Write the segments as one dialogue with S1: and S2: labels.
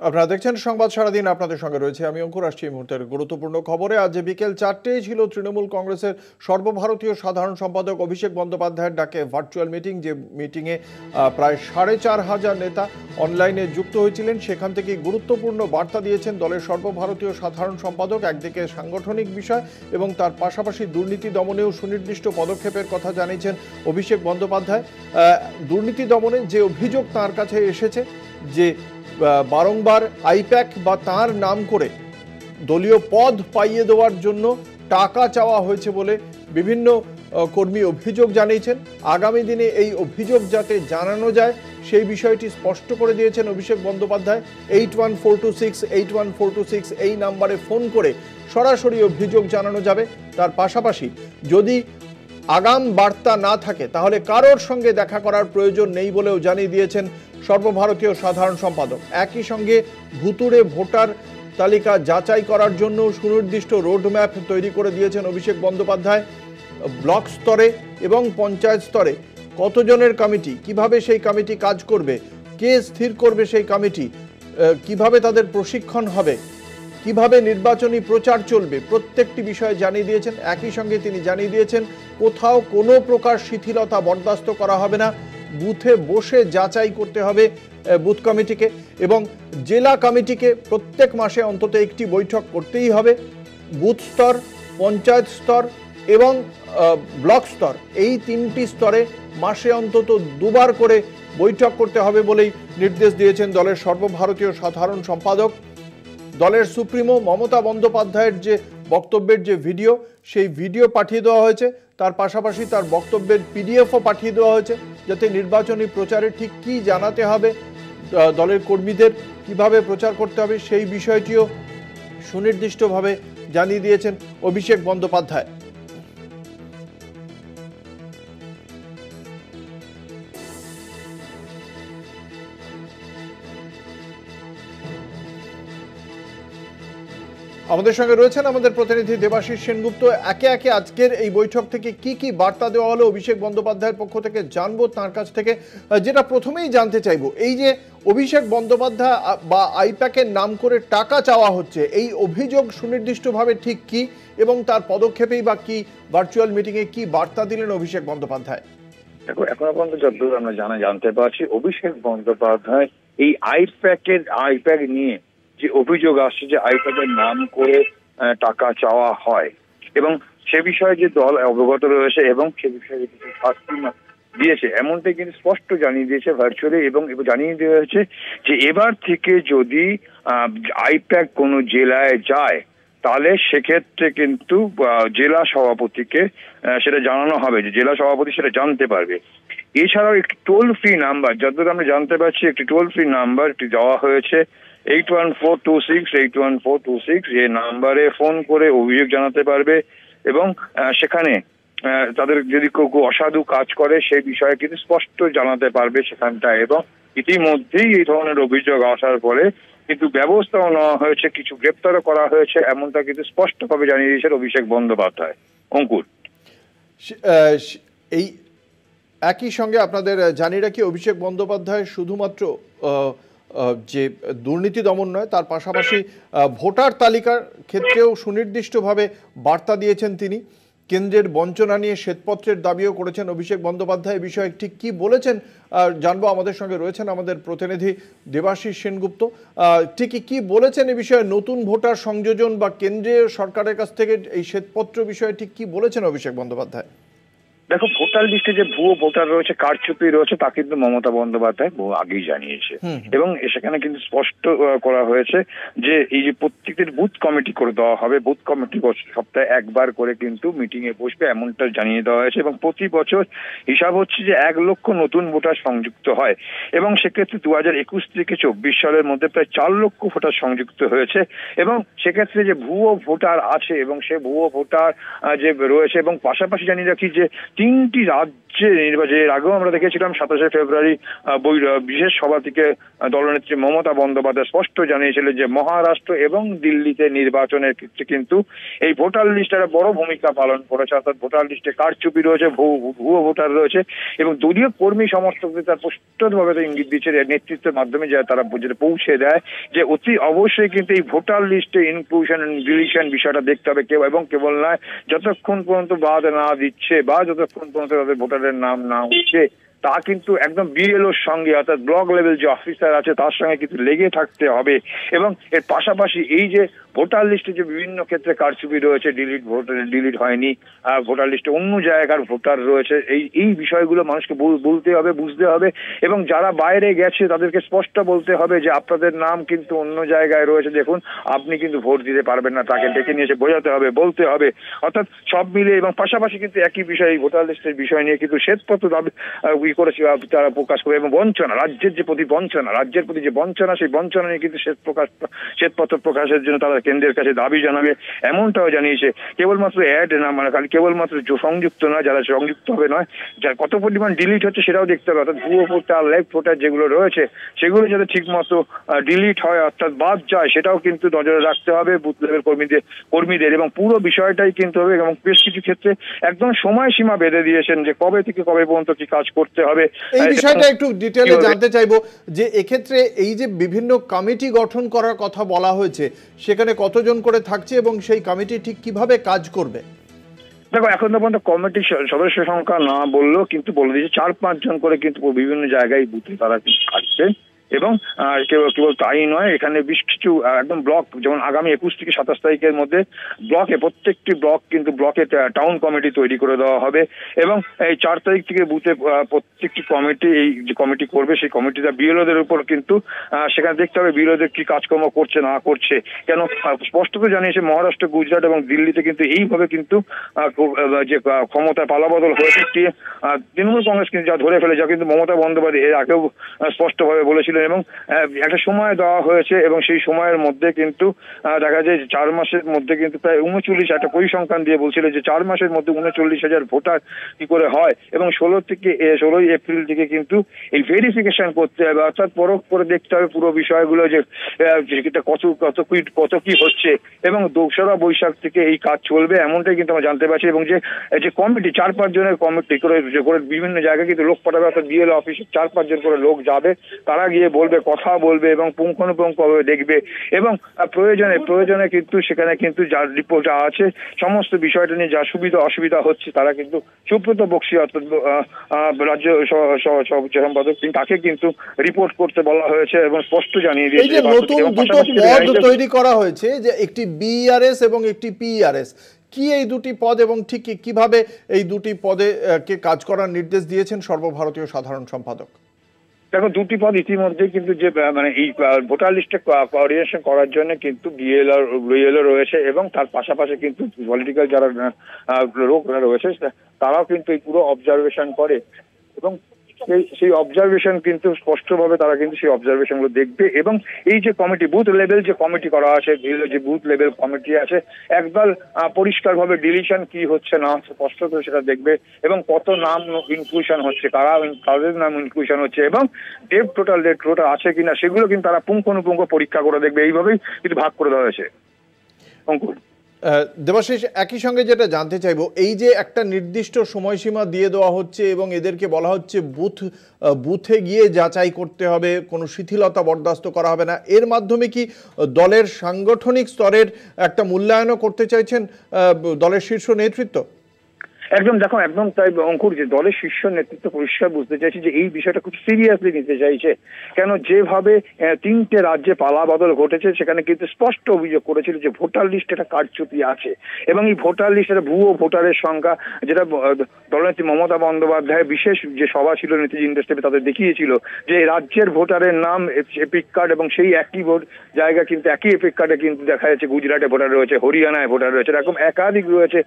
S1: আপনারা দেখছেন সংবাদ সারাদিন, আপনাদের সঙ্গে রয়েছে আমি অঙ্কুর। আসছি এই মুহূর্তের গুরুত্বপূর্ণ খবরে। আজ বিকেল 4টেই ছিল তৃণমূল কংগ্রেসের সর্বভারতীয় সাধারণ সম্পাদক অভিষেক বন্দ্যোপাধ্যায়ের ডাকে ভার্চুয়াল মিটিং, যে মিটিংয়ে প্রায় 4,500 নেতা অনলাইনে যুক্ত হয়েছিলেন। সেখান থেকে গুরুত্বপূর্ণ বার্তা দিয়েছেন দলের সর্বভারতীয় সাধারণ সম্পাদক। একদিকে সাংগঠনিক বিষয় এবং তার পাশাপাশি দুর্নীতি দমনেও সুনির্দিষ্ট পদক্ষেপের কথা জানিয়েছেন অভিষেক বন্দ্যোপাধ্যায়। দুর্নীতি দমনে যে অভিযোগ তার কাছে এসেছে, যে বারংবার আইপ্যাক বা তার নাম করে দলীয় পদ পাইয়ে দেওয়ার জন্য টাকা চাওয়া হয়েছে বলে বিভিন্ন কর্মী অভিযোগ জানিয়েছেন। আগামী দিনে এই অভিযোগ যাতে জানানো যায় সেই বিষয়টি স্পষ্ট করে দিয়েছেন অভিষেক বন্দ্যোপাধ্যায়। 8142681426 এই নাম্বারে ফোন করে সরাসরি অভিযোগ জানানো যাবে। তার পাশাপাশি যদি আগাম বার্তা না থাকে তাহলে কারোর সঙ্গে দেখা করার প্রয়োজন নেই বলেও জানিয়ে দিয়েছেন সর্বভারতীয় সাধারণ সম্পাদক। একই সঙ্গে ভুতুড়ে ভোটার তালিকা যাচাই করার জন্য সুনির্দিষ্ট রোডম্যাপ তৈরি করে দিয়েছেন অভিষেক বন্দ্যোপাধ্যায়। ব্লক স্তরে এবং পঞ্চায়েত স্তরে কতজনের কমিটি, কিভাবে সেই কমিটি কাজ করবে, কে স্থির করবে সেই কমিটি, কিভাবে তাদের প্রশিক্ষণ হবে, কিভাবে নির্বাচনী প্রচার চলবে, প্রত্যেকটি বিষয়ে জানিয়ে দিয়েছেন। একই সঙ্গে তিনি জানিয়ে দিয়েছেন কোথাও কোনো প্রকার শিথিলতা বরদাস্ত করা হবে না। বুথে বসে যাচাই করতে হবে বুথ কমিটিকে, এবং জেলা কমিটিকে প্রত্যেক মাসে অন্তত একটি বৈঠক করতেই হবে। বুথ স্তর, পঞ্চায়েত স্তর এবং ব্লক স্তর, এই তিনটি স্তরে মাসে অন্তত দুবার করে বৈঠক করতে হবে বলেই নির্দেশ দিয়েছেন দলের সর্বভারতীয় সাধারণ সম্পাদক। দলের সুপ্রিমো মমতা বন্দ্যোপাধ্যায়ের যে বক্তব্যের যে ভিডিও, সেই ভিডিও পাঠিয়ে দেওয়া হয়েছে। তার পাশাপাশি তার বক্তব্যের পিডিএফও পাঠিয়ে দেওয়া হয়েছে, যাতে নির্বাচনী প্রচারে ঠিক কী জানাতে হবে, দলের কর্মীদের কিভাবে প্রচার করতে হবে সেই বিষয়টিও সুনির্দিষ্টভাবে জানিয়ে দিয়েছেন অভিষেক বন্দ্যোপাধ্যায়। আমাদের সঙ্গে রয়েছেন আমাদের প্রতিনিধি দেবাশিস সেনগুপ্ত। একে একে আজকের এই বৈঠক থেকে কি কি বার্তা দেওয়া হলো অভিষেক বন্দ্যোপাধ্যায়ের পক্ষ থেকে জানবো তার কাছ থেকে। যেটা প্রথমেই জানতে চাইবো, এই যে অভিষেক বন্দ্যোপাধ্যায় বা আইপ্যাকের নাম করে টাকা চাওয়া হচ্ছে, এই অভিযোগ সুনির্দিষ্টভাবে ঠিক কি এবং তার পদক্ষেপেই বা কি, ভার্চুয়াল মিটিংয়ে কি বার্তা দিলেন অভিষেক বন্দ্যোপাধ্যায়?
S2: দেখো, এখনো পর্যন্ত যতদূর আমরা জানতে পারছি, অভিষেক বন্দ্যোপাধ্যায় এই আইপ্যাক নিয়ে যে অভিযোগ আসছে, যে আইপ্যাকের নাম করে টাকা চাওয়া হয় এবং সে বিষয়ে যে দল অবগত রয়েছে এবং সে বিষয়ে কিছু শাস্তি দিয়েছে, এমনটাই কিন্তু স্পষ্ট জানিয়ে দিয়েছে ভার্চুয়ালি। এবং জানিয়ে দেওয়া হয়েছে যে এবার থেকে যদি আইপ্যাক কোনো জেলায় যায় তাহলে সেক্ষেত্রে কিন্তু জেলা সভাপতিকে সেটা জানানো হবে, যে জেলা সভাপতি সেটা জানতে পারবে। এছাড়াও একটি টোল ফ্রি নাম্বার, যতদূর আমরা জানতে পারছি, একটি টোল ফ্রি নাম্বার দেওয়া হয়েছে 8142681426। এই নাম্বারে ফোন করে অভিযোগ জানাতে পারবে এবং সেখানে তাদের যদি কেউ অসাধু কাজ করে সেই বিষয়ে কিন্তু স্পষ্ট জানাতে পারবে সেখানটায়। এবং ইতিমধ্যেই এই ধরনের অভিযোগ আসার পরে কিন্তু ব্যবস্থাও নেওয়া হয়েছে, কিছু গ্রেপ্তারও করা হয়েছে, এমনটা কিন্তু স্পষ্টভাবে জানিয়ে দিয়েছেন অভিষেক বন্দ্যোপাধ্যায়। অঙ্কুর,
S1: এই একই সঙ্গে আপনাদের জানিয়ে রাখি, অভিষেক বন্দ্যোপাধ্যায় শুধুমাত্র যে দুর্নীতি দমন নয়, তার পাশাপাশি ভোটার তালিকার ক্ষেত্রেও সুনির্দিষ্টভাবে বার্তা দিয়েছেন তিনি। কেন্দ্রের বঞ্চনা নিয়ে শ্বেতপত্রের দাবিও করেছেন অভিষেক বন্দ্যোপাধ্যায়। এই বিষয়ে ঠিক কী বলেছেন জানবো। আমাদের সঙ্গে রয়েছেন আমাদের প্রতিনিধি দেবাশিস সেনগুপ্ত। ঠিকই কি বলেছেন এ বিষয়ে, নতুন ভোটার সংযোজন বা কেন্দ্রীয় সরকারের কাছ থেকে এই শ্বেতপত্র বিষয়ে ঠিক কী বলেছেন অভিষেক বন্দ্যোপাধ্যায়?
S2: দেখো, ভোটার লিস্টে যে ভুয়ো ভোটার রয়েছে, কারচুপি রয়েছে, তা কিন্তু মমতা বন্দ্যোপাধ্যায় আগেই জানিয়েছে এবং সেখানে কিন্তু স্পষ্ট করা হয়েছে যে এই যে প্রত্যেকের বুথ কমিটি করে দেওয়া হবে, বুথ কমিটি সপ্তাহে একবার করে কিন্তু মিটিং এ বসবে, এমনটা জানিয়ে দেওয়া হয়েছে। এবং প্রতি বছর হিসাব হচ্ছে যে 1 লক্ষ নতুন ভোটার সংযুক্ত হয় এবং সেক্ষেত্রে 2021 থেকে 24 সালের মধ্যে প্রায় 4 লক্ষ ভোটার সংযুক্ত হয়েছে। এবং সেক্ষেত্রে যে ভুয়ো ভোটার আছে এবং সে ভুয়ো ভোটার যে রয়েছে, এবং পাশাপাশি জানিয়ে রাখি যে তিনটি রাজ্যে নির্বাচনের আগেও আমরা দেখেছিলাম 27শে ফেব্রুয়ারি বিশেষ সভা থেকে দলনেত্রী মমতা বন্দ্যোপাধ্যায় স্পষ্ট জানিয়েছিলেন যে মহারাষ্ট্র এবং দিল্লিতে নির্বাচনের ক্ষেত্রে কিন্তু এই ভোটার লিস্ট একটা বড় ভূমিকা পালন করেছে, অর্থাৎ ভোটার লিস্টে কারচুপি রয়েছে, ভুয়ো ভোটার রয়েছে এবং দলীয় কর্মী সমর্থকদের তার স্পষ্টভাবে ইঙ্গিত দিচ্ছে নেতৃত্বের মাধ্যমে যে তারা পৌঁছে দেয় যে অতি অবশ্যই কিন্তু এই ভোটার লিস্টে ইনক্লুশন ডিলিশন বিষয়টা দেখতে হবে এবং কেবল নয়, যতক্ষণ পর্যন্ত বাদ না দিচ্ছে বা যতক্ষণ পর্যন্ত তাদের ভোটারের নাম না উঠছে তা কিন্তু একদম বিএলওর সঙ্গে অর্থাৎ ব্লক লেভেল যে অফিসার আছে তার সঙ্গে কিন্তু লেগে থাকতে হবে। এবং এর পাশাপাশি এই যে ভোটার লিস্টে যে বিভিন্ন ক্ষেত্রে কারচুপি রয়েছে, ডিলিট হয়নি, ভোটার লিস্টে অন্য জায়গার ভোটার রয়েছে, এই বিষয়গুলো মানুষকে বলতে হবে, বুঝতে হবে এবং যারা বাইরে গেছে তাদেরকে স্পষ্ট বলতে হবে যে আপনাদের নাম কিন্তু অন্য জায়গায় রয়েছে, দেখুন আপনি কিন্তু ভোট দিতে পারবেন না, তাকে ডেকে নিয়ে এসে বোঝাতে হবে, বলতে হবে। অর্থাৎ সব মিলে এবং পাশাপাশি কিন্তু একই বিষয় ভোটার লিস্টের বিষয় নিয়ে কিন্তু শ্বেতপত্র দাবি করেছে তারা প্রকাশ করে এবং বঞ্চনা, রাজ্যের প্রতি যে বঞ্চনা সেই বঞ্চনা নিয়ে কিন্তু শ্বেতপত্র প্রকাশের জন্য তারা কেন্দ্রের কাছে দাবি জানাবে এমনটাও জানিয়েছে। কেবলমাত্র অ্যাড না, মানে খালি কেবলমাত্র সংযুক্ত নয়, যারা সংযুক্ত হবে নয়, যার কত পরিমাণ ডিলিট হচ্ছে সেটাও দেখতে হবে, অর্থাৎ ভুয়ো ভোটার লেফট ভোটার যেগুলো রয়েছে সেগুলো যাতে ঠিক মতো ডিলিট হয় অর্থাৎ বাদ যায় সেটাও কিন্তু নজরে রাখতে হবে বুথ লেভেল কর্মীদের এবং পুরো বিষয়টাই কিন্তু হবে। এবং বেশ কিছু ক্ষেত্রে একদম সময়সীমা বেঁধে দিয়েছেন যে কবে থেকে কবে পর্যন্ত কি কাজ করতে হবে।
S1: এই বিষয়টা একটু ডিটেইলে জানতে চাইবো যে এক্ষেত্রে এই যে বিভিন্ন কমিটি গঠন করার কথা বলা হয়েছে সেখানে কতজন করে থাকছে এবং সেই কমিটি ঠিক কিভাবে কাজ করবে?
S2: দেখো, এখন তো পর্যন্ত কমিটির সদস্য সংখ্যা না বললেও কিন্তু বলে দিয়েছে 4-5 জন করে কিন্তু বিভিন্ন জায়গায় বুথে তারা কিন্তু থাকছে এবং কেবল তাই নয়, এখানে বেশ কিছু একদম ব্লক, যেমন আগামী 21 থেকে 27 তারিখের মধ্যে ব্লকে প্রত্যেকটি ব্লক কিন্তু ব্লকে টাউন কমিটি তৈরি করে দেওয়া হবে এবং এই 4 তারিখ থেকে বুথে প্রত্যেকটি কমিটি, এই যে কমিটি করবে সেই কমিটিটা বিএলওদের উপর কিন্তু সেখানে দেখতে হবে বিএলওদের কি কাজকর্ম করছে না করছে। কেন স্পষ্ট করে জানিয়েছে মহারাষ্ট্র, গুজরাট এবং দিল্লিতে কিন্তু এইভাবে কিন্তু যে ক্ষমতা পালাবদল হয়েছে তৃণমূল কংগ্রেস কিন্তু যা ধরে ফেলে, যা কিন্তু মমতা বন্দ্যোপাধ্যায় এর আগেও স্পষ্টভাবে বলেছিলেন এবং একটা সময় দেওয়া হয়েছে এবং সেই সময়ের মধ্যে কিন্তু দেখা যায় 4 মাসের মধ্যে কিন্তু প্রায় 39, একটা পরিসংখ্যান দিয়ে বলছিল যে 4 মাসের মধ্যে 39,000 ভোটার কি করে হয় এবং 16ই এপ্রিল থেকে কিন্তু এই ভেরিফিকেশন করতে হবে, অর্থাৎ পরখ করে দেখতে হবে পুরো বিষয়গুলো যে কত কি হচ্ছে এবং 2রা বৈশাখ থেকে এই কাজ চলবে এমনটাই কিন্তু আমরা জানতে পারছি। এবং যে কমিটি 4-5 জনের কমিটি করে বিভিন্ন জায়গায় কিন্তু লোক পাঠাবে, অর্থাৎ বিএলও অফিসে 4-5 জন করে লোক যাবে, তারা গিয়ে বলবে, কথা বলবে এবং পুঙ্খানুপুঙ্খভাবে দেখবে এবং প্রয়োজনে কিন্তু সেখানে কিন্তু যার রিপোর্ট আছে সমস্ত বিষয়টা নিয়ে যা সুবিধা অসুবিধা হচ্ছে তারা কিন্তু সুব্রত বক্সী অর্থাৎ রাজ্য সম্পাদক তাকে কিন্তু রিপোর্ট করতে বলা হয়েছে এবং স্পষ্ট জানিয়ে দিয়েছে।
S1: এই যে নতুন দুটো পদ তৈরি করা হয়েছে, যে একটি বিআরএস এবং একটি পিআরএস, কি এই দুটি পদ এবং ঠিক কিভাবে এই দুটি পদে কে কাজ করার নির্দেশ দিয়েছেন সর্বভারতীয় সাধারণ সম্পাদক?
S2: দেখো, দুটি পদ ইতিমধ্যে কিন্তু যে মানে এই ভোটার লিস্টে কোঅর্ডিনেশন করার জন্য কিন্তু বিএলও রয়েছে এবং তার পাশাপাশি কিন্তু পলিটিক্যাল যারা লোকরা রয়েছে তারাও কিন্তু এই পুরো অবজারভেশন করে এবং সেই অবজারভেশন কিন্তু স্পষ্টভাবে তারা কিন্তু সেই অবজারভেশন গুলো দেখবে এবং এই যে কমিটি বুথ লেভেল যে কমিটি করা আছে, যে বুথ লেভেল কমিটি আছে, একদল পরিষ্কারভাবে ডিলিশন কি হচ্ছে না হচ্ছে স্পষ্ট করে সেটা দেখবে এবং কত নাম ইনক্লুশন হচ্ছে, কাদের নাম ইনক্লুশন হচ্ছে এবং ডেপ টোটাল আছে কিনা সেগুলো কিন্তু তারা পুঙ্খানুপুঙ্খ পরীক্ষা করে দেখবে। এইভাবেই কিন্তু ভাগ করে দেওয়া হয়েছে। অঙ্কুর,
S1: দেবাশিস, একই সঙ্গে যেটা জানতে চাইবো, এই যে একটা নির্দিষ্ট সময়সীমা দিয়ে দেওয়া হচ্ছে এবং এদেরকে বলা হচ্ছে বুথে গিয়ে যাচাই করতে হবে, কোনো শিথিলতা বরদাস্ত করা হবে না, এর মাধ্যমে কি দলের সাংগঠনিক স্তরের একটা মূল্যায়নও করতে চাইছেন দলের শীর্ষ নেতৃত্ব?
S2: একদম, দেখো একদম তাই অঙ্কুর, যে দলের শীর্ষ নেতৃত্ব পরিষ্কার বুঝতে চাইছে যে এই বিষয়টা খুব সিরিয়াসলি নিতে চাইছে। কেন যেভাবে 3টে রাজ্যে পালাবদল ঘটেছে সেখানে কিন্তু স্পষ্ট অভিযোগ করেছিল যে ভোটার লিস্টে একটা কারচুপি আছে এবং এই ভোটার লিস্টের ভুয়ো ভোটারের সংখ্যা, যেটা দলনেত্রী মমতা বন্দ্যোপাধ্যায় বিশেষ যে সভা ছিল নেতাজি ইন্ডাস্ট্রিতে তাদের দেখিয়েছিল যে রাজ্যের ভোটারের নাম এপিক কার্ড এবং সেই একই জায়গা কিন্তু একই এপিক কার্ডে কিন্তু দেখা যাচ্ছে গুজরাটে ভোটার রয়েছে, হরিয়ানায় ভোটার রয়েছে, এরকম একাধিক রয়েছে।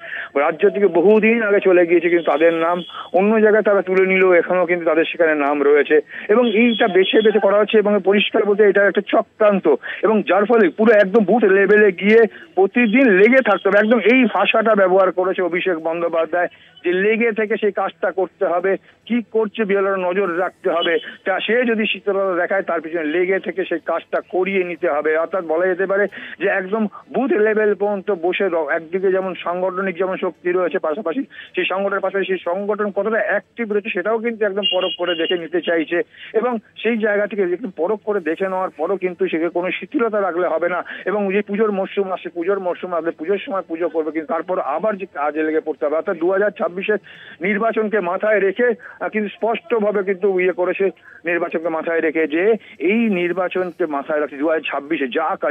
S2: রাজ্য থেকে বহুদিন আগে বিভাগে চলে গিয়েছে, কিন্তু তাদের নাম অন্য জায়গায় তারা তুলে নিলেও এখনো কিন্তু তাদের সেখানে নাম রয়েছে। এবং এইটা বেছে বেছে করা হচ্ছে এবং পরিষ্কার বলতে এটা একটা চক্রান্ত, এবং যার ফলে পুরো একদম বুথ লেভেলে গিয়ে প্রতিদিন লেগে থাকতে হবে। একদম এই ভাষাটা ব্যবহার করেছে অভিষেক বন্দ্যোপাধ্যায়, যে লেগে থেকে সেই কাজটা করতে হবে, কি করছে বিএলআর নজর রাখতে হবে, তা সে যদি শীতলতা দেখায় তার পিছনে লেগে থেকে সেই কাজটা করিয়ে নিতে হবে। অর্থাৎ বলা যেতে পারে যে একদম বুথ লেভেল পর্যন্ত বসে একদিকে যেমন সাংগঠনিক যেমন শক্তি রয়েছে, পাশাপাশি সেই সংগঠনের পাশাপাশি সেই সংগঠন কতটা অ্যাক্টিভ রয়েছে সেটাও কিন্তু একদম পরখ করে দেখে নিতে চাইছে। এবং সেই জায়গা থেকে একটু পরখ করে দেখে নেওয়ার পরও কিন্তু সেখানে কোনো শিথিলতা রাখলে হবে না। এবং যে পুজোর মরশুম আসছে, পুজোর মরশুম আসলে পুজোর সময় পুজো করবে, কিন্তু তারপর আবার যে কাজে লেগে পড়তে হবে। অর্থাৎ 2026-এর নির্বাচনকে মাথায় রেখে কিন্তু স্পষ্টভাবে কিন্তু করেছে, নির্বাচনকে মাথায় রেখে যে এই নির্বাচনকে মাথায় রাখছে 2026-এ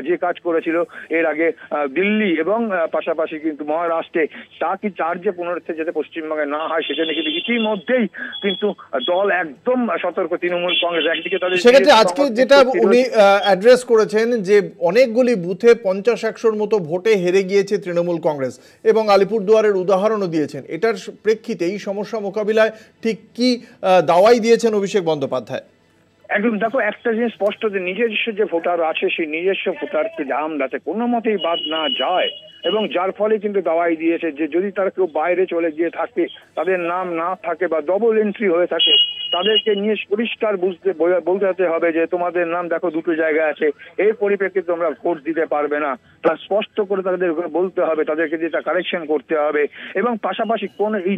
S2: যে কাজ করেছিল এর আগে দিল্লি এবং পাশাপাশি কিন্তু মহারাষ্ট্রে, তার যে পুনরুত্থান যাতে পশ্চিমবঙ্গে না হয় সেটা নাকি ইতিমধ্যেই কিন্তু দল একদম সতর্ক। তৃণমূল কংগ্রেস একদিকে তাদের
S1: সেক্ষেত্রে আজকে যেটা উনি অ্যাড্রেস করেছেন যে অনেকগুলি বুথে 50-100-র মতো ভোটে হেরে গিয়েছে তৃণমূল কংগ্রেস, এবং আলিপুরদুয়ারের উদাহরণও দিয়েছেন। এটার প্রেক্ষিতে এই সমস্যা মোকাবিলায় ঠিক কি দাওয়াই দিয়েছেন অভিষেক বন্দ্যোপাধ্যায়?
S2: একদম দেখো, একটা জিনিস স্পষ্ট যে নিজস্ব যে ভোটার আছে সেই নিজস্ব ভোটারকে দাম যাতে কোনো মতেই বাদ না যায়, এবং যার ফলে কিন্তু দাওয়াই দিয়েছে যে যদি তারা কেউ বাইরে চলে গিয়ে থাকে, তাদের নাম না থাকে বা ডবল এন্ট্রি হয়ে থাকে, তাদেরকে নিয়ে পরিষ্কার বলতে হবে যে তোমাদের নাম দেখো দুটো জায়গায় আছে, এর পরিপ্রেক্ষিতে তোমরা ভোট দিতে পারবে না। তা স্পষ্ট করে তাদের বলতে হবে, তাদেরকে যেটা কারেকশন করতে হবে। এবং পাশাপাশি কোন এই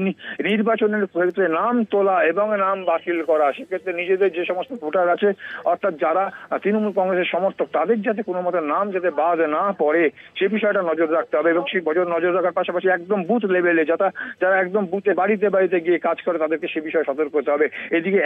S2: নির্বাচনের ক্ষেত্রে নাম তোলা এবং নাম বাতিল করা, সেক্ষেত্রে নিজেদের যে সমস্ত ভোটার আছে অর্থাৎ যারা তৃণমূল কংগ্রেসের সমর্থক, তাদের যাতে কোনো মতো নাম যাতে বাদ না পড়ে সে বিষয়টা নজর রাখতে হবে। এবং সেই নজর রাখার পাশাপাশি একদম বুথ লেভেলে যারা একদম বুথে বাড়িতে বাড়িতে গিয়ে কাজ করে তাদেরকে সে বিষয়ে সতর্ক হতে হবে।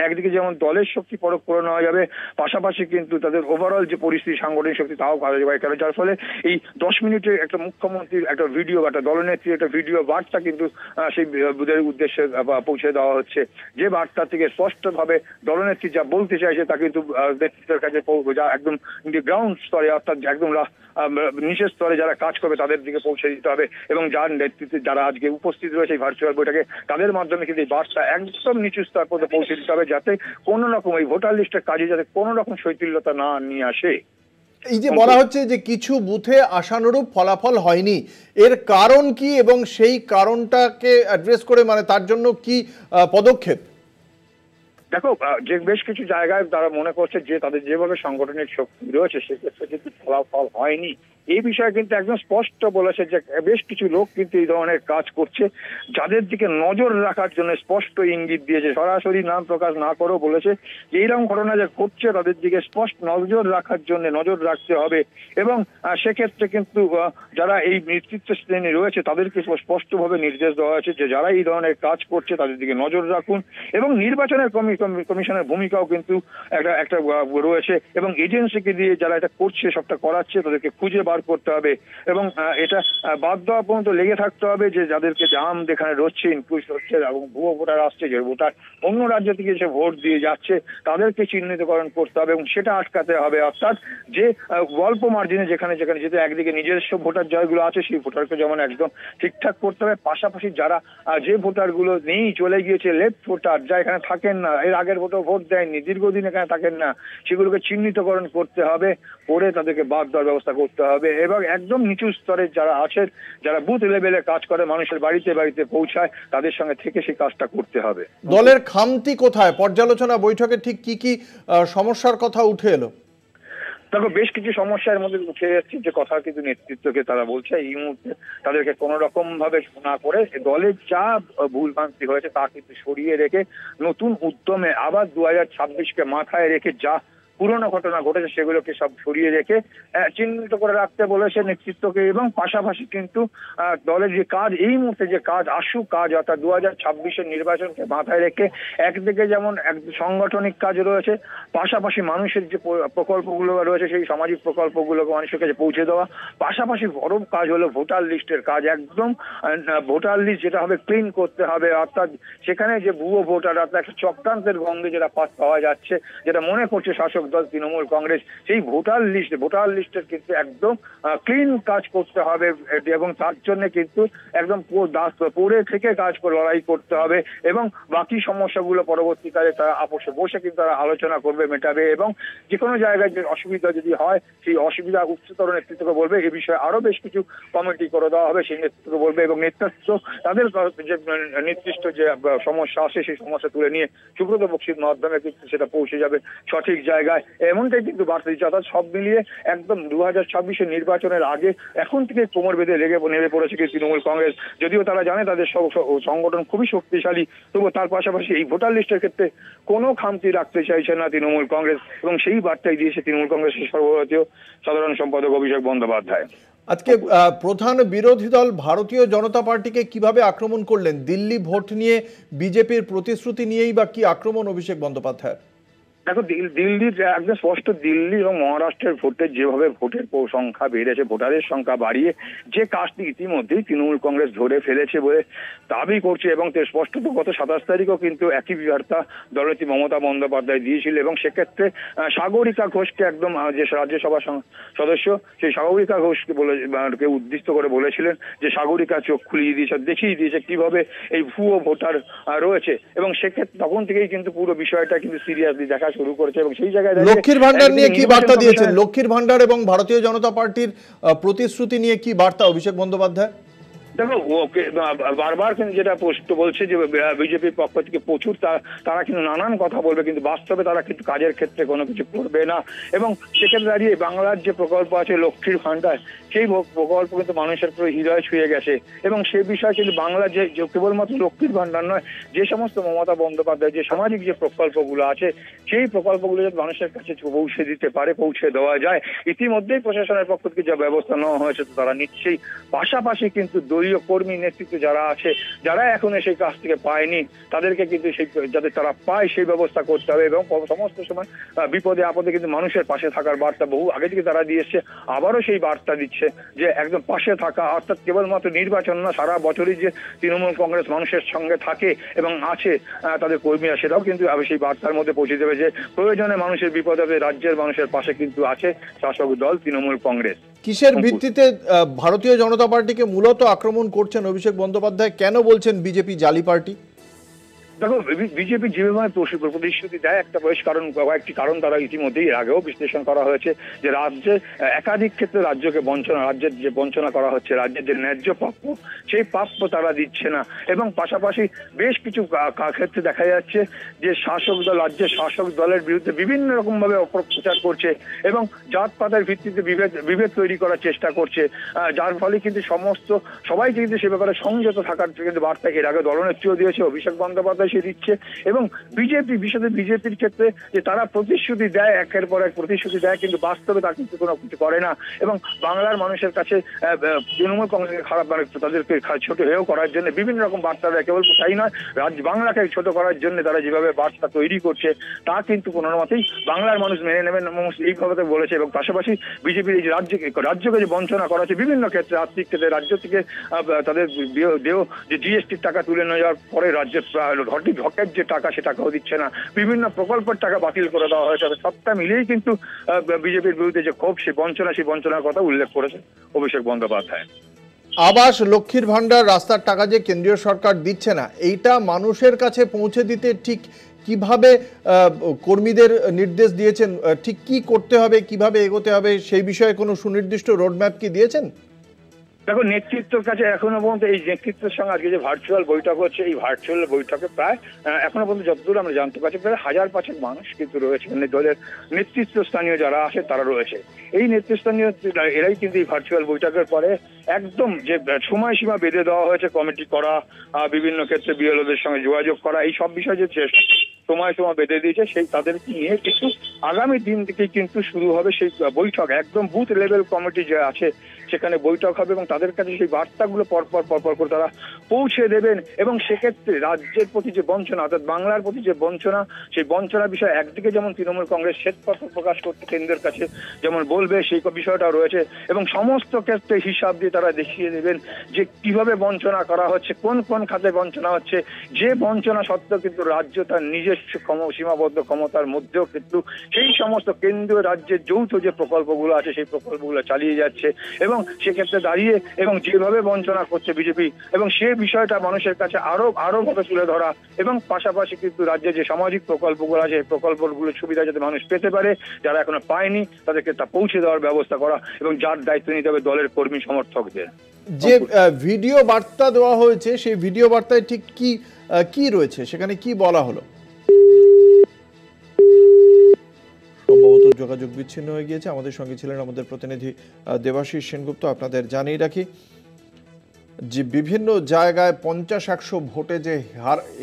S2: একদিকে যেমন দলের শক্তি পরখ করে নেওয়া যাবে, পাশাপাশি কিন্তু তাদের ওভারঅল যে পরিস্থিতি সাংগঠনিক শক্তি তাও করা যাবে। যার ফলে এই 10 মিনিটের একটা মুখ্যমন্ত্রীর একটা ভিডিও, একটা দলনেত্রীর একটা ভিডিও বার্তা কিন্তু সেই বুথের উদ্দেশ্যে পৌঁছে দেওয়া হচ্ছে, যে বার্তা থেকে স্পষ্টভাবে দলনেত্রী যা বলতে চাইছে তা কিন্তু নেতৃত্বের কাছে যা একদম গ্রাউন্ড স্তরে অর্থাৎ একদম নিচের স্তরে যারা কাজ করবে তাদের দিকে পৌঁছে দিতে হবে। এবং যার নেতৃত্বে যারা আজকে উপস্থিত রয়েছে এই ভার্চুয়াল বৈঠকে, তাদের মাধ্যমে কিন্তু এই বার্তা একদম নিচু স্তর পর্যন্ত পৌঁছে দিতে হবে, যাতে কোনো রকম এই ভোটার লিস্টের কাজে যাতে কোনো রকম শৈথিল্যতা না নিয়ে আসে।
S1: এই যে বলা হচ্ছে যে কিছু বুথে আশানুরূপ ফলাফল হয়নি, এর কারণ কি এবং সেই কারণটাকে অ্যাড্রেস করে মানে তার জন্য কি পদক্ষেপ?
S2: দেখো, যে বেশ কিছু জায়গায় তারা মনে করছে যে তাদের যেভাবে সাংগঠনিক শক্তি রয়েছে সেক্ষেত্রে কিন্তু ফলাফল হয়নি, এই বিষয়ে কিন্তু একদম স্পষ্ট বলেছে যে বেশ কিছু লোক কিন্তু এই ধরনের কাজ করছে, যাদের দিকে নজর রাখার জন্য স্পষ্ট ইঙ্গিত দিয়েছে। সরাসরি নাম প্রকাশ না করেও বলেছে যে এইরকম ঘটনা যে ঘটছে তাদের দিকে স্পষ্ট নজর রাখার জন্য নজর রাখতে হবে। এবং সেক্ষেত্রে কিন্তু যারা এই নেতৃত্ব শ্রেণী রয়েছে তাদেরকে স্পষ্টভাবে নির্দেশ দেওয়া হয়েছে যে যারা এই ধরনের কাজ করছে তাদের দিকে নজর রাখুন। এবং নির্বাচনের কমিশনের ভূমিকাও কিন্তু একটা রয়েছে, এবং এজেন্সিকে দিয়ে যারা এটা করছে সবটা করাচ্ছে তাদেরকে খুঁজে বার করতে হবে। এবং এটা বাদ দেওয়া পর্যন্ত লেগে থাকতে হবে যে যাদেরকে জাম যেখানে রচ্ছে, ইনক্লুড হচ্ছে এবং ভুয়ো ভোটার আসছে, যে ভোটার অন্য রাজ্য থেকে এসে ভোট দিয়ে যাচ্ছে তাদেরকে চিহ্নিতকরণ করতে হবে এবং সেটা আটকাতে হবে। অর্থাৎ যে অল্প মার্জিনে যেখানে যেহেতু একদিকে নিজস্ব ভোটার জয়গুলো আছে সেই ভোটারকে যেমন একদম ঠিকঠাক করতে হবে, পাশাপাশি যারা যে ভোটারগুলো নেই চলে গিয়েছে, লেফট ভোটার যা এখানে থাকেন না, এর আগের ভোট দেয়নি, দীর্ঘদিন এখানে থাকেন না, সেগুলোকে চিহ্নিতকরণ করতে হবে, করে তাদেরকে বাদ দেওয়ার ব্যবস্থা করতে হবে। এবং একদম নিচু স্তরে যারা আছেন, যারা বুথ লেভেলে কাজ করে, মানুষের বাড়িতে বাড়িতে পৌঁছায়, তাদের সঙ্গে থেকে সেই কাজটা করতে হবে।
S1: দলের খামতি কোথায়? পর্যালোচনা বৈঠকে ঠিক কি কি সমস্যার কথা উঠে এলো?
S2: দেখো, বেশ কিছু সমস্যার মধ্যে উঠে যাচ্ছে যে কথা কিন্তু নেতৃত্বকে তারা বলছে এই মুহূর্তে তাদেরকে কোনো রকম ভাবে না করে দলের যা ভুলভ্রান্তি হয়েছে তা কিন্তু সরিয়ে রেখে নতুন উদ্যমে আবার 2026-কে মাথায় রেখে যা পুরনো ঘটনা ঘটেছে সেগুলোকে সব সরিয়ে রেখে চিহ্নিত করে রাখতে বলেছে নেতৃত্বকে। এবং পাশাপাশি কিন্তু দলের যে কাজ এই মুহূর্তে যে কাজ কাজ অর্থাৎ 2026-এর নির্বাচনকে মাথায় রেখে একদিকে যেমন সাংগঠনিক কাজ রয়েছে, পাশাপাশি মানুষের যে প্রকল্পগুলো রয়েছে সেই সামাজিক প্রকল্পগুলোকে মানুষের কাছে পৌঁছে দেওয়া, পাশাপাশি বড় কাজ হলো ভোটার লিস্টের কাজ। একদম ভোটার লিস্ট যেটা হবে ক্লিন করতে হবে, অর্থাৎ সেখানে যে ভুয়ো ভোটার অর্থাৎ একটা চক্রান্তের গন্ধে যেটা পাওয়া যাচ্ছে, যেটা মনে করছে শাসক দল তৃণমূল কংগ্রেস সেই ভোটার লিস্টের কিন্তু একদম ক্লিন কাজ করতে হবে এবং তার জন্য কিন্তু একদম পড়ে থেকে কাজ করে লড়াই করতে হবে এবং বাকি সমস্যাগুলো পরবর্তীকালে তারা আপোষে বসে কিন্তু তারা আলোচনা করবে, মেটাবে এবং যে কোনো জায়গায় যে অসুবিধা যদি হয় সেই অসুবিধা উচ্চতর নেতৃত্বকে বলবে। এই বিষয়ে আরো বেশ কিছু কমিটি করে দেওয়া হবে, সেই নেতৃত্বকে বলবে এবং নেতৃত্ব তাদের যে নির্দিষ্ট যে সমস্যা আসে সেই সমস্যা তুলে নিয়ে সুব্রত বক্সির মাধ্যমে কিন্তু সেটা পৌঁছে যাবে সঠিক জায়গায়, এমনটাই কিন্তু বার্তা দিচ্ছে। অর্থাৎ সব মিলিয়ে একদম 2026 নির্বাচনের আগে এখন থেকে কোমর বেঁধে নেমে পড়েছে কিন্তু তৃণমূল কংগ্রেস। যদিও তারা জানে তাদের সংগঠন খুবই শক্তিশালী, তবুও তার পাশাপাশি এই ভোটার লিস্টের ক্ষেত্রে কোনো খামতি রাখতে চাইছে না তৃণমূল কংগ্রেস এবং সেই বার্তাই দিয়েছে তৃণমূল কংগ্রেসের সর্বভারতীয় সাধারণ সম্পাদক অভিষেক বন্দ্যোপাধ্যায়।
S1: আজকে প্রধান বিরোধী দল ভারতীয় জনতা পার্টিকে কিভাবে আক্রমণ করলেন? দিল্লি ভোট নিয়ে বিজেপির প্রতিশ্রুতি নিয়েই বা কি আক্রমণ অভিষেক বন্দ্যোপাধ্যায়?
S2: দেখো, দিল্লির একদম স্পষ্ট, দিল্লি এবং মহারাষ্ট্রের ভোটের যেভাবে ভোটের সংখ্যা বেড়েছে, ভোটারের সংখ্যা বাড়িয়ে যে কাজটি ইতিমধ্যেই তৃণমূল কংগ্রেস ধরে ফেলেছে বলে দাবি করছে এবং স্পষ্টত গত 27 তারিখও কিন্তু একই বার্তা দলনেত্রী মমতা বন্দ্যোপাধ্যায় দিয়েছিল এবং সেক্ষেত্রে সাগরিকা ঘোষকে একদম যে রাজ্যসভা সদস্য সেই সাগরিকা ঘোষকে উদ্দিষ্ট করে বলেছিলেন যে সাগরিকা চোখ খুলিয়ে দিয়েছে, দেখিয়ে দিয়েছে কিভাবে এই ভুয়ো ভোটার রয়েছে এবং সেক্ষেত্রে তখন থেকেই কিন্তু পুরো বিষয়টা কিন্তু সিরিয়াসলি দেখা শুরু করেছে এবং সেই জায়গায়
S1: লক্ষ্মীর ভান্ডার নিয়ে কি বার্তা দিয়েছেন? লক্ষ্মীর ভান্ডার এবং ভারতীয় জনতা পার্টির প্রতিশ্রুতি নিয়ে কি বার্তা অভিষেক বন্দ্যোপাধ্যায়?
S2: দেখো, ওকে বারবার কিন্তু যেটা বলছে যে বিজেপির পক্ষ থেকে প্রচুর তারা কিন্তু নানান কথা বলবে কিন্তু বাস্তবে তারা কিন্তু কাজের ক্ষেত্রে কোনো কিছু করবে না এবং সেক্ষেত্রে দাঁড়িয়ে বাংলার যে প্রকল্প আছে লক্ষ্মীর ভান্ডার, সেই প্রকল্প কিন্তু মানুষের পুরো হৃদয় ছুঁয়ে গেছে এবং সেই বিষয়ে কিন্তু বাংলার যে কেবলমাত্র লক্ষ্মীর ভান্ডার নয়, যে সমস্ত মমতা বন্দ্যোপাধ্যায় যে সামাজিক যে প্রকল্পগুলো আছে সেই প্রকল্পগুলো যাতে মানুষের কাছে পৌঁছে দিতে পারে, পৌঁছে দেওয়া যায়। ইতিমধ্যেই প্রশাসনের পক্ষ থেকে যা ব্যবস্থা নেওয়া হয়েছে তারা নিশ্চয়ই, পাশাপাশি কিন্তু দলীয় কর্মী নেতৃত্ব যারা আছে যারা এখনো সেই কাজ থেকে পায়নি তাদেরকে কিন্তু সেই যাতে তারা পায় সেই ব্যবস্থা করতে হবে এবং সমস্ত সময় বিপদে আপদে কিন্তু মানুষের পাশে থাকার বার্তা বহু আগে থেকে তারা দিয়ে এসছে, আবারও সেই বার্তা দিচ্ছে যে একদম পাশে থাকা, অর্থাৎ কেবলমাত্র নির্বাচন না, সারা বছরই যে তৃণমূল কংগ্রেস মানুষের সঙ্গে থাকে এবং আছে তাদের কর্মীরা, সেটাও কিন্তু সেই বার্তার মধ্যে পৌঁছে দেবে যে প্রয়োজনে মানুষের বিপদে রাজ্যের মানুষের পাশে কিন্তু আছে শাসক দল তৃণমূল কংগ্রেস।
S1: কিসের ভিত্তিতে ভারতীয় জনতা পার্টিকে মূলত আক্রমণ করছেন অভিষেক বন্দ্যোপাধ্যায়? কেন বলছেন বিজেপি জালি পার্টি?
S2: দেখো, বিজেপি যেভাবে প্রতিশ্রুতি দেয় একটা কয়েকটি কারণ তারা ইতিমধ্যেই আগেও বিশ্লেষণ করা হয়েছে যে রাজ্যে একাধিক ক্ষেত্রে রাজ্যের যে বঞ্চনা করা হচ্ছে, রাজ্যের যে ন্যায্য প্রাপ্য সেই প্রাপ্য তারা দিচ্ছে না এবং পাশাপাশি বেশ কিছু ক্ষেত্রে দেখা যাচ্ছে যে রাজ্যের শাসক দলের বিরুদ্ধে বিভিন্ন রকম ভাবে অপপ্রচার করছে এবং জাতপাতের ভিত্তিতে বিভেদ তৈরি করার চেষ্টা করছে, যার ফলে কিন্তু সবাই কিন্তু সে ব্যাপারে সংযত থাকার কিন্তু বার্তা এর আগে দলনেত্রীও দিয়েছে, অভিষেক বন্দ্যোপাধ্যায় সে দিচ্ছে এবং বিজেপির ক্ষেত্রে যে তারা প্রতিশ্রুতি দেয়, একের পর এক প্রতিশ্রুতি দেয় কিন্তু বাস্তবে তা কিন্তু কোনো কিছু করে না এবং বাংলার মানুষের কাছে তৃণমূল কংগ্রেসকে খারাপ তাদেরকে ছোট হেয় করার জন্য বিভিন্ন রকম বার্তা দেয়। কেবল তাই নয়, বাংলাকে ছোট করার জন্য তারা যেভাবে বার্তা তৈরি করছে তা কিন্তু কোনো মতেই বাংলার মানুষ মেনে নেবেন এইভাবে বলেছে এবং পাশাপাশি বিজেপির এই রাজ্যকে যে বঞ্চনা করা হচ্ছে বিভিন্ন ক্ষেত্রে, আর্থিক ক্ষেত্রে রাজ্য থেকে তাদের যে জিএসটির টাকা তুলে নিয়ে যাওয়ার পরে রাজ্যের ঢকের যে টাকা সে টাকাও দিচ্ছে না, বিভিন্ন প্রকল্পের টাকা বাতিল করে দেওয়া হয়েছে, সবটা মিলিয়েই কিন্তু বিজেপির বিরুদ্ধে যে ক্ষোভ সেই বঞ্চনার কথা উল্লেখ করেছে অভিষেক বন্দ্যোপাধ্যায়।
S1: আবাস, লক্ষ্মীর ভান্ডার, রাস্তার টাকা যে কেন্দ্রীয় সরকার দিচ্ছে না, এইটা মানুষের কাছে পৌঁছে দিতে ঠিক কিভাবে কর্মীদের নির্দেশ দিয়েছেন? ঠিক কি করতে হবে, কিভাবে এগোতে হবে সেই বিষয়ে কোনো সুনির্দিষ্ট রোডম্যাপ কি দিয়েছেন?
S2: দেখো, নেতৃত্বের কাছে এখনো পর্যন্ত এই নেতৃত্বের সঙ্গে আজকে যে ভার্চুয়াল বৈঠক হচ্ছে, এই ভার্চুয়াল বৈঠকে প্রায় এখনো পর্যন্ত যতদূর আমরা জানতে পারছি প্রায় 1000-500 মানুষ কিন্তু রয়েছে, দলের নেতৃত্বস্থানীয় যারা আসে তারা রয়েছে। এই নেতৃত্বস্থানীয় এরাই কিন্তু এই ভার্চুয়াল বৈঠকের পরে একদম যে সময়সীমা বেঁধে দেওয়া হয়েছে কমিটি করা, বিভিন্ন ক্ষেত্রে বিএলওদের সঙ্গে যোগাযোগ করা, এই সব বিষয় যে সময়সীমা বেঁধে দিয়েছে সেই তাদেরকে নিয়ে কিন্তু আগামী দিন থেকেই কিন্তু শুরু হবে সেই বৈঠক। একদম বুথ লেভেল কমিটি যে আছে সেখানে বৈঠক হবে এবং তাদের কাছে সেই বার্তাগুলো পরপর করে তারা পৌঁছে দেবেন এবং সেক্ষেত্রে রাজ্যের প্রতি যে বঞ্চনা, অর্থাৎ বাংলার প্রতি যে বঞ্চনা, সেই বঞ্চনা বিষয় একদিকে যেমন তৃণমূল কংগ্রেস শ্বেতপত্র প্রকাশ করতে কেন্দ্রের কাছে যেমন বলবে সেই বিষয়টা রয়েছে এবং সমস্ত ক্ষেত্রে হিসাব দিয়ে তারা দেখিয়ে দেবেন যে কিভাবে বঞ্চনা করা হচ্ছে, কোন খাতে বঞ্চনা হচ্ছে, যে বঞ্চনা সত্ত্বেও কিন্তু রাজ্য তার নিজের সীমাবদ্ধ ক্ষমতার মধ্যেও কিন্তু সেই সমস্ত কেন্দ্রীয় রাজ্যের যৌথ যে প্রকল্পগুলো আছে সেই প্রকল্পগুলো চালিয়ে যাচ্ছে এবং সেক্ষেত্রে দাঁড়িয়ে এবং যেভাবে বঞ্চনা করছে বিজেপি এবং সেই বিষয়টা মানুষের কাছে আরো ভাবে তুলে ধরা এবং পাশাপাশি কিন্তু রাজ্যের যে সামাজিক প্রকল্পগুলো আছে এই প্রকল্পগুলোর সুবিধা যাতে মানুষ পেতে পারে, যারা এখনো পায়নি তাদেরকে তা পৌঁছে দেওয়ার ব্যবস্থা করা এবং যার দায়িত্ব নিতে হবে দলের কর্মী সমর্থকদের।
S1: যে ভিডিও বার্তা দেওয়া হয়েছে সেই ভিডিও বার্তায় ঠিক কি রয়েছে, সেখানে কি বলা হলো? সম্ভবত যোগাযোগ বিচ্ছিন্ন হয়ে গিয়েছে। আমাদের সঙ্গে ছিলেন আমাদের প্রতিনিধি দেবাশিস সেনগুপ্ত। আপনাদের জানিয়ে রাখি যে বিভিন্ন জায়গায় 50-100 ভোটে যে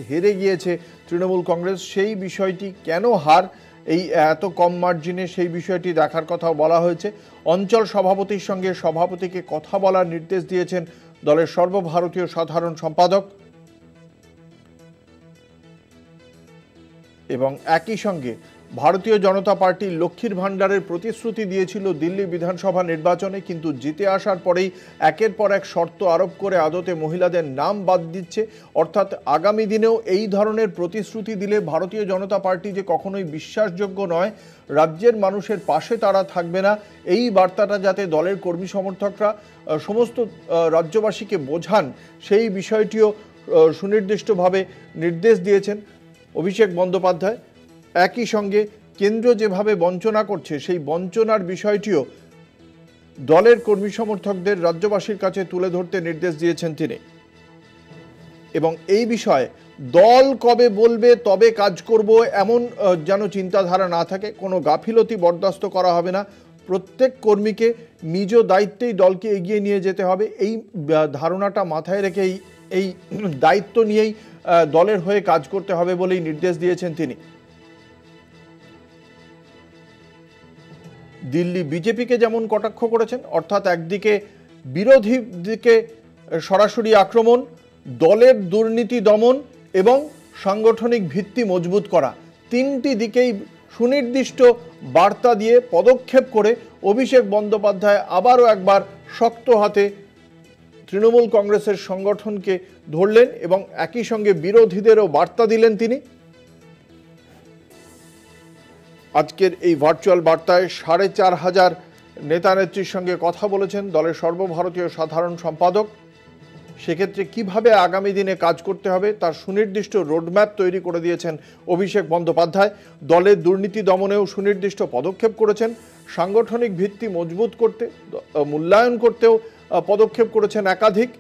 S1: হেরে গিয়েছে তৃণমূল কংগ্রেস, সেই বিষয়টি কেন হার এই এত কম মার্জিনে, সেই বিষয়টি দেখার কথাও বলা হয়েছে। অঞ্চল সভাপতির সঙ্গে সভাপতিকে কথা বলার নির্দেশ দিয়েছেন দলের সর্বভারতীয় সাধারণ সম্পাদক এবং একই সঙ্গে ভারতীয় জনতা পার্টি লক্ষ্মীর ভাণ্ডারের প্রতিশ্রুতি দিয়েছিল দিল্লি বিধানসভা নির্বাচনে, কিন্তু জিতে আসার পরেই একের পর এক শর্ত আরোপ করে আদতে মহিলাদের নাম বাদ দিচ্ছে। অর্থাৎ আগামী দিনেও এই ধরনের প্রতিশ্রুতি দিলে ভারতীয় জনতা পার্টি যে কখনোই বিশ্বাসযোগ্য নয়, রাজ্যের মানুষের পাশে তারা থাকবে না, এই বার্তাটা যাতে দলের কর্মী সমর্থকরা সমস্ত রাজ্যবাসীকে বোঝান, সেই বিষয়টিও সুনির্দিষ্টভাবে নির্দেশ দিয়েছেন অভিষেক বন্দ্যোপাধ্যায়। একই সঙ্গে কেন্দ্র যেভাবে বঞ্চনা করছে সেই বঞ্চনার বিষয়টিও দলের কর্মী সমর্থকদের রাজ্যবাসীর কাছে তুলে ধরতে নির্দেশ দিয়েছেন তিনি। এবং এই বিষয়ে দল কবে বলবে তবে কাজ করব এমন যেন চিন্তাধারা না থাকে, কোনো গাফিলতি বরদাস্ত করা হবে না। প্রত্যেক কর্মীকে নিজ দায়িত্বেই দলকে এগিয়ে নিয়ে যেতে হবে, এই ধারণাটা মাথায় রেখে এই দায়িত্ব নিয়েই দলের হয়ে কাজ করতে হবে বলেই নির্দেশ দিয়েছেন তিনি। দিল্লি বিজেপিকে যেমন কটাক্ষ করেছেন, অর্থাৎ একদিকে বিরোধী দিকে সরাসরি আক্রমণ, দলের দুর্নীতি দমন এবং সাংগঠনিক ভিত্তি মজবুত করা, তিনটি দিকেই সুনির্দিষ্ট বার্তা দিয়ে পদক্ষেপ করে অভিষেক বন্দ্যোপাধ্যায় আবারও একবার শক্ত হাতে তৃণমূল কংগ্রেসের সংগঠনকে ধরলেন এবং একই সঙ্গে বিরোধীদেরও বার্তা দিলেন তিনি। আজকের এই ভার্চুয়াল বার্তায় 4500 নেতা নেত্রীর সঙ্গে কথা বলেছেন দলের সর্বভারতীয় সাধারণ সম্পাদক। সেক্ষেত্রে কিভাবে আগামী দিনে কাজ করতে হবে তার সুনির্দিষ্ট রোডম্যাপ তৈরি করে দিয়েছেন অভিষেক বন্দ্যোপাধ্যায়। দলের দুর্নীতি দমনেও সুনির্দিষ্ট পদক্ষেপ করেছেন, সাংগঠনিক ভিত্তি মজবুত করতে, মূল্যায়ন করতেও পদক্ষেপ করেছেন একাধিক।